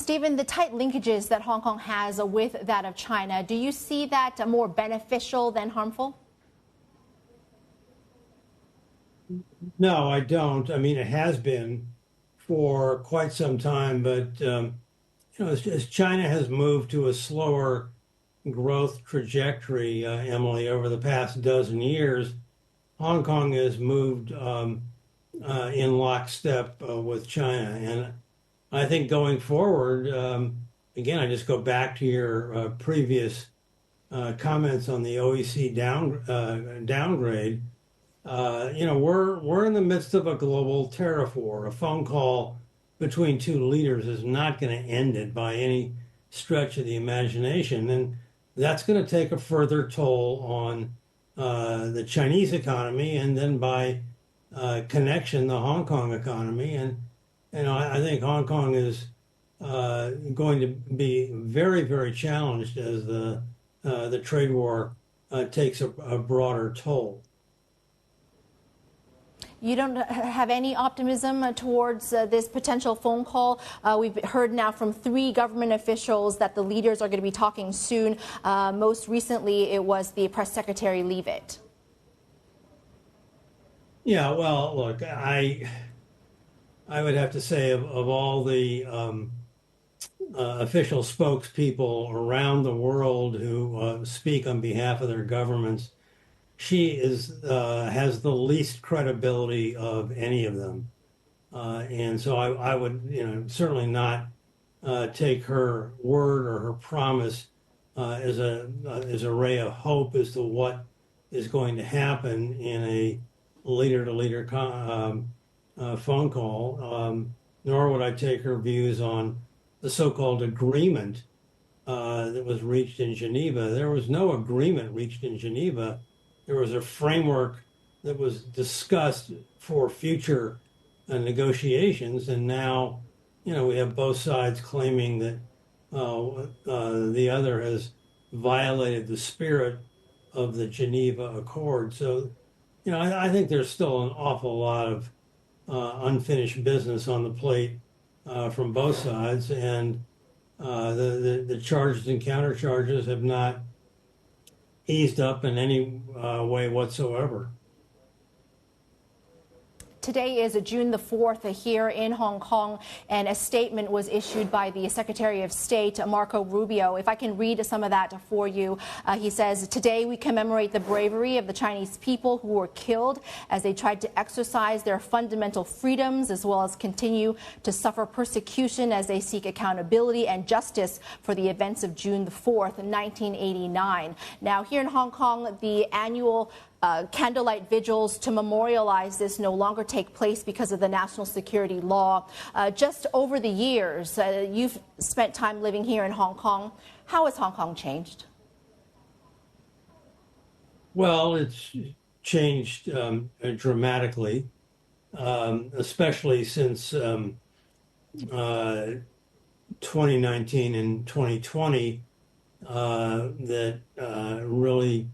Stephen, the tight linkages that Hong Kong has with that of China, do you see that more beneficial than harmful? No, I don't. I mean, it has been for quite some time, but as China has moved to a slower growth trajectory, Emily, over the past dozen years, Hong Kong has moved in lockstep with China. And I think going forward, again, I just go back to your previous comments on the OEC downgrade. We're in the midst of a global tariff war. A phone call between two leaders is not going to end it by any stretch of the imagination, and that's going to take a further toll on the Chinese economy, and then by connection, the Hong Kong economy. And I think Hong Kong is going to be very, very challenged as the trade war takes a broader toll. You don't have any optimism towards this potential phone call? We've heard now from 3 government officials that the leaders are going to be talking soon. Most recently, it was the press secretary, Leavitt. Yeah, well, look, I would have to say of all the official spokespeople around the world who speak on behalf of their governments, she has the least credibility of any of them, and so I would certainly not take her word or her promise as a ray of hope as to what is going to happen in a leader-to-leader phone call. Nor would I take her views on the so-called agreement that was reached in Geneva. There was no agreement reached in Geneva. There was a framework that was discussed for future negotiations, and now, we have both sides claiming that the other has violated the spirit of the Geneva Accord. So, I think there's still an awful lot of unfinished business on the plate from both sides, and the charges and countercharges have not eased up in any way whatsoever. Today is June the 4th here in Hong Kong, and a statement was issued by the Secretary of State, Marco Rubio. If I can read some of that for you, he says, "Today we commemorate the bravery of the Chinese people who were killed as they tried to exercise their fundamental freedoms, as well as continue to suffer persecution as they seek accountability and justice for the events of June the 4th, 1989. Now, here in Hong Kong, the annual candlelight vigils to memorialize this no longer take place because of the national security law. Just over the years, you've spent time living here in Hong Kong. How has Hong Kong changed? Well, it's changed dramatically, especially since 2019 and 2020, that really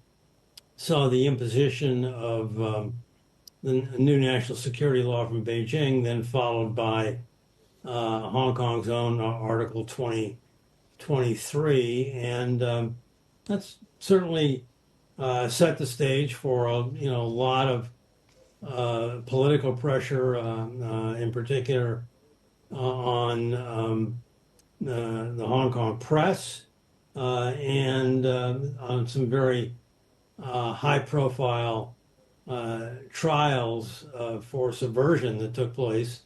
saw the imposition of the new national security law from Beijing, then followed by Hong Kong's own Article 2023, and that's certainly set the stage for a lot of political pressure, in particular on the Hong Kong press, and on some very high-profile trials for subversion that took place.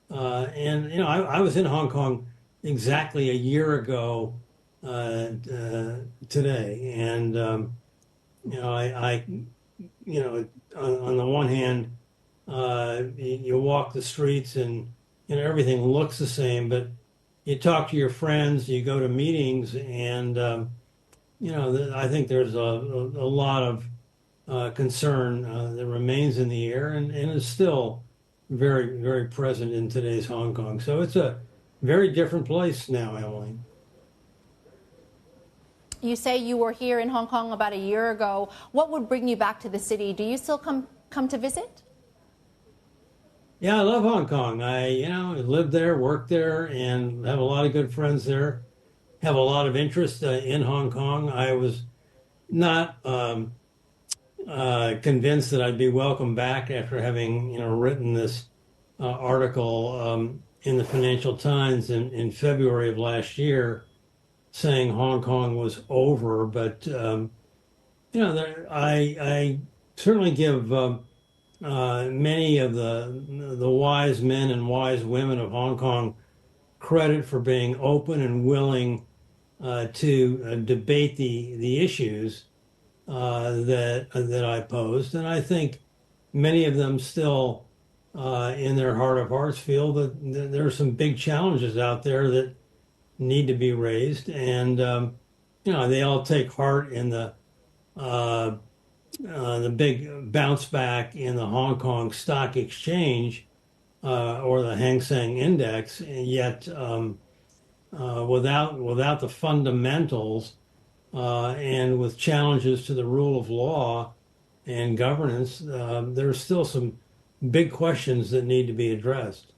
I was in Hong Kong exactly a year ago today, and on the one hand, you walk the streets and everything looks the same, but you talk to your friends, you go to meetings, and I think there's a lot of concern that remains in the air and is still very, very present in today's Hong Kong. So it's a very different place now, Emily. You say you were here in Hong Kong about a year ago. What would bring you back to the city? Do you still come to visit? Yeah, I love Hong Kong. Lived there, worked there, and have a lot of good friends there. Have a lot of interest in Hong Kong. I was not convinced that I'd be welcome back after having, written this article in the Financial Times in February of last year, saying Hong Kong was over. But I certainly give many of the wise men and wise women of Hong Kong credit for being open and willing to debate the issues that I posed, and I think many of them still, in their heart of hearts, feel that there are some big challenges out there that need to be raised, and they all take heart in uh, the big bounce back in the Hong Kong Stock Exchange or the Hang Seng Index, and yet without the fundamentals and with challenges to the rule of law and governance, there's still some big questions that need to be addressed.